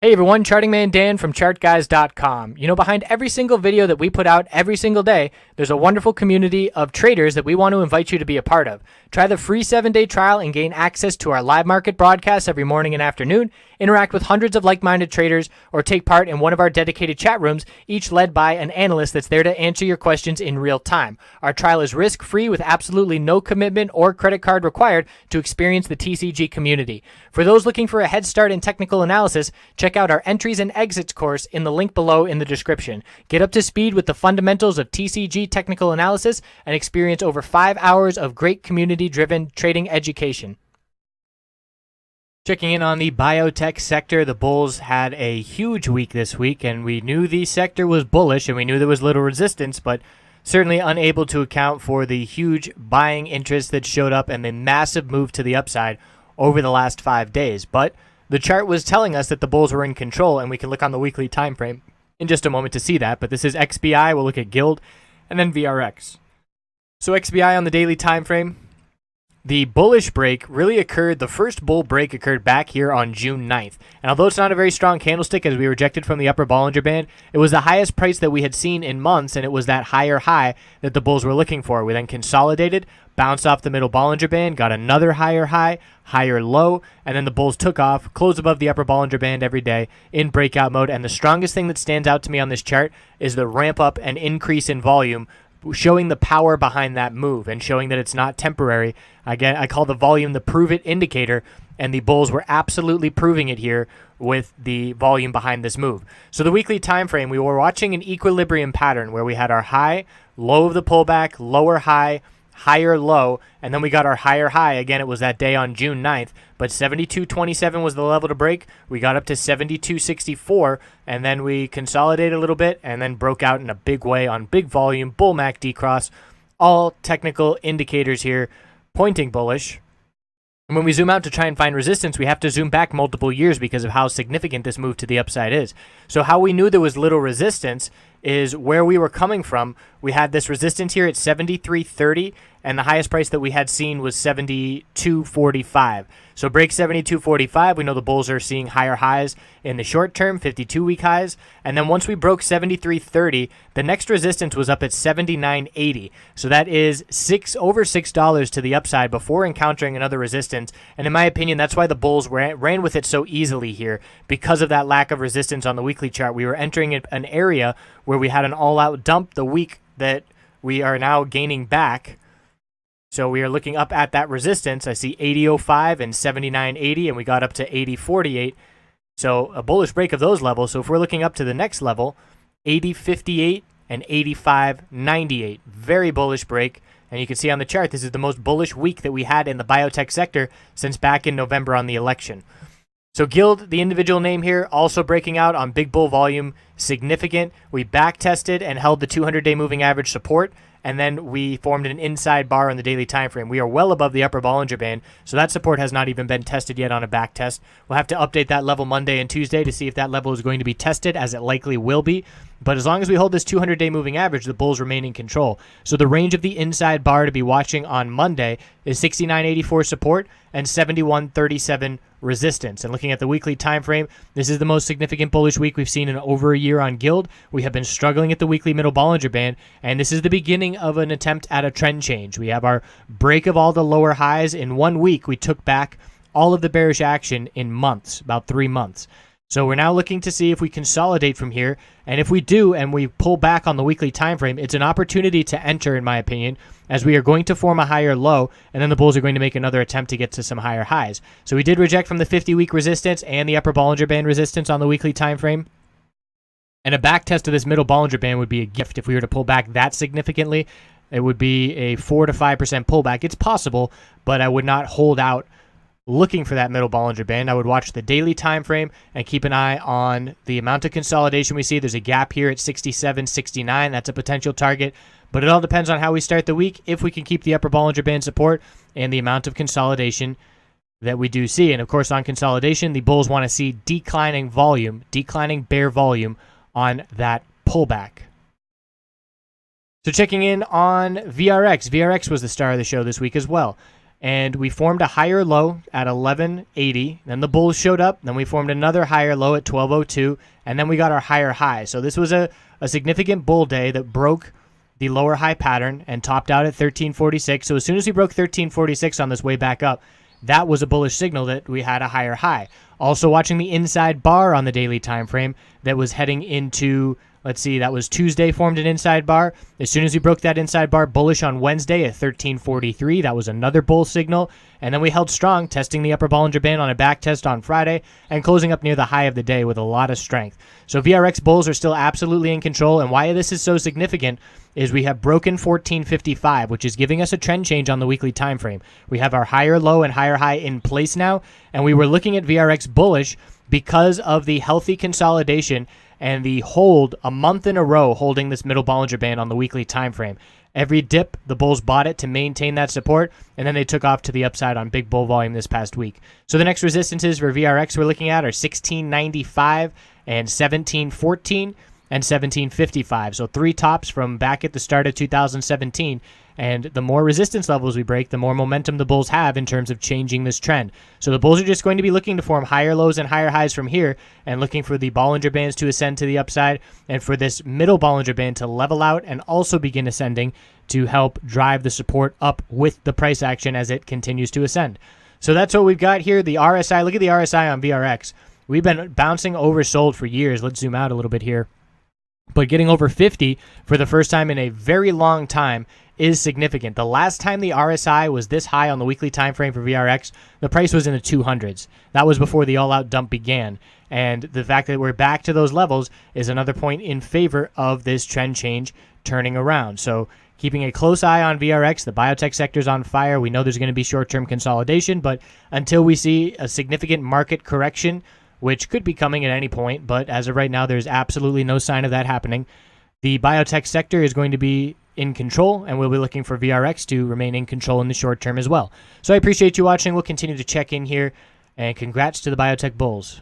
Hey everyone, Charting Man Dan from ChartGuys.com. You know, behind every single video that we put out every single day, there's a wonderful community of traders that we want to invite you to be a part of. Try the free 7-day trial and gain access to our live market broadcasts every morning and afternoon, interact with hundreds of like-minded traders, or take part in one of our dedicated chat rooms, each led by an analyst that's there to answer your questions in real time. Our trial is risk-free with absolutely no commitment or credit card required to experience the TCG community. For those looking for a head start in technical analysis, check out our entries and exits course in the link below in the description. Get up to speed with the fundamentals of TCG technical analysis and experience over 5 hours of great community-driven trading education. Checking in on the biotech sector, the bulls had a huge week this week, and we knew the sector was bullish and we knew there was little resistance, but certainly unable to account for the huge buying interest that showed up and the massive move to the upside over the last 5 days. But the chart was telling us that the bulls were in control, and we can look on the weekly time frame in just a moment to see that. But this is XBI, we'll look at GILD, and then VRX. So XBI on the daily time frame, the bullish break really occurred, the first bull break occurred back here on June 9th. And although it's not a very strong candlestick as we rejected from the upper Bollinger Band, it was the highest price that we had seen in months, and it was that higher high that the bulls were looking for. We then consolidated, bounced off the middle Bollinger Band, got another higher high, higher low, and then the bulls took off, closed above the upper Bollinger Band every day in breakout mode. And the strongest thing that stands out to me on this chart is the ramp up and increase in volume, showing the power behind that move and showing that it's not temporary. Again, I call the volume the prove it indicator, and the bulls were absolutely proving it here with the volume behind this move. So the weekly time frame, we were watching an equilibrium pattern where we had our high, low of the pullback, lower high, higher low, and then we got our higher high. Again, it was that day on June 9th, but 72.27 was the level to break. We got up to 72.64, and then we consolidated a little bit and then broke out in a big way on big volume, bull MACD cross, all technical indicators here pointing bullish. And when we zoom out to try and find resistance, we have to zoom back multiple years because of how significant this move to the upside is. So how we knew there was little resistance is where we were coming from. We had this resistance here at 73.30, and the highest price that we had seen was 72.45. So break 72.45, we know the bulls are seeing higher highs in the short term, 52-week highs. And then once we broke 73.30, the next resistance was up at 79.80. So that is over $6 to the upside before encountering another resistance. And in my opinion, that's why the bulls ran with it so easily here, because of that lack of resistance on the weekly chart. We were entering an area where we had an all-out dump the week that we are now gaining back. So we are looking up at that resistance. I see 80.05 and 79.80, and we got up to 80.48. So a bullish break of those levels. So if we're looking up to the next level, 80.58 and 85.98. Very bullish break. And you can see on the chart, this is the most bullish week that we had in the biotech sector since back in November on the election. So GILD, the individual name here, also breaking out on big bull volume, significant. We back tested and held the 200-day moving average support, and then we formed an inside bar on the daily time frame. We are well above the upper Bollinger Band, so that support has not even been tested yet on a back test. We'll have to update that level Monday and Tuesday to see if that level is going to be tested, as it likely will be. But as long as we hold this 200-day moving average, the bulls remain in control. So the range of the inside bar to be watching on Monday is 69.84 support and 71.37 resistance. And looking at the weekly time frame, this is the most significant bullish week we've seen in over a year on GILD. We have been struggling at the weekly middle Bollinger Band, and this is the beginning of an attempt at a trend change. We have our break of all the lower highs. In 1 week, we took back all of the bearish action in months, about 3 months. So we're now looking to see if we consolidate from here, and if we do and we pull back on the weekly time frame, it's an opportunity to enter, in my opinion, as we are going to form a higher low, and then the bulls are going to make another attempt to get to some higher highs. So we did reject from the 50-week resistance and the upper Bollinger Band resistance on the weekly time frame. And a back test of this middle Bollinger Band would be a gift. If we were to pull back that significantly, it would be a 4 to 5% pullback. It's possible, but I would not hold out looking for that middle Bollinger Band. I would watch the daily time frame and keep an eye on the amount of consolidation we see. There's a gap here at 67.69. That's a potential target, but it all depends on how we start the week, if we can keep the upper Bollinger Band support and the amount of consolidation that we do see. And of course, on consolidation, the bulls want to see declining volume, declining bear volume on that pullback. So checking in on VRX. VRX was the star of the show this week as well. and we formed a higher low at 1180. Then the bulls showed up. Then we formed another higher low at 1202, and then we got our higher high. So this was a significant bull day that broke the lower high pattern and topped out at 1346. So as soon as we broke 1346 on this way back up, that was a bullish signal that we had a higher high. Also watching the inside bar on the daily time frame that was heading into, let's see, that was Tuesday, formed an inside bar. As soon as we broke that inside bar bullish on Wednesday at 1343, that was another bull signal. And then we held strong, testing the upper Bollinger Band on a back test on Friday and closing up near the high of the day with a lot of strength. So VRX bulls are still absolutely in control. And why this is so significant is we have broken 1455, which is giving us a trend change on the weekly time frame. We have our higher low and higher high in place now, and we were looking at VRX bullish because of the healthy consolidation and the hold a month in a row holding this middle Bollinger Band on the weekly time frame. Every dip, the bulls bought it to maintain that support, and then they took off to the upside on big bull volume this past week. So the next resistances for VRX we're looking at are 1695 and 1714 and 1755. So 3 tops from back at the start of 2017. And the more resistance levels we break, the more momentum the bulls have in terms of changing this trend. So the bulls are just going to be looking to form higher lows and higher highs from here and looking for the Bollinger Bands to ascend to the upside and for this middle Bollinger Band to level out and also begin ascending to help drive the support up with the price action as it continues to ascend. So that's what we've got here. The RSI, look at the RSI on VRX. We've been bouncing oversold for years. Let's zoom out a little bit here. But getting over 50 for the first time in a very long time is significant. The last time the RSI was this high on the weekly time frame for VRX, the price was in the 200s. That was before the all-out dump began. And the fact that we're back to those levels is another point in favor of this trend change turning around. So keeping a close eye on VRX, the biotech sector's on fire. We know there's going to be short-term consolidation, but until we see a significant market correction, which could be coming at any point, but as of right now, there's absolutely no sign of that happening. The biotech sector is going to be in control, and we'll be looking for VRX to remain in control in the short term as well. So I appreciate you watching. We'll continue to check in here, and congrats to the biotech bulls.